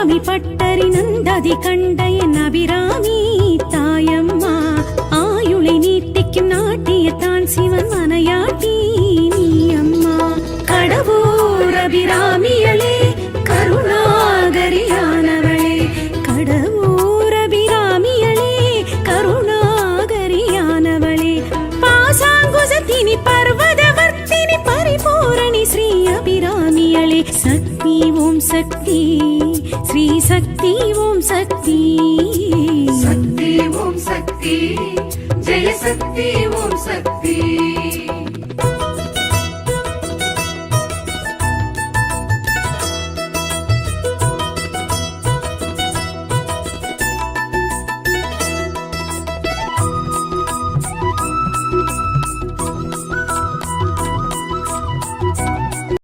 அபிராமி பட்டரி நந்ததி கண்ட என் அபிராமி தாயம்மா ஆயுளை நீட்டிக்கும் நாட்டியத்தான் சிவன் மனையாட்டி நீ அம்மா கடவுர் அபிராமியளே கருணாகரியானவளே கடவுர் அபிராமியளே கருணாகரியானவளே பாசாங்குசத்தினி பர்வதவர்த்தினி பரிபூரணி ஸ்ரீ அபிராமியளே சக்தி ஓம் சக்தி ஸ்ரீ சக்தி ஓம் சக்தி சக்தி ஓம் சக்தி ஜெய சக்தி ஓம் சக்தி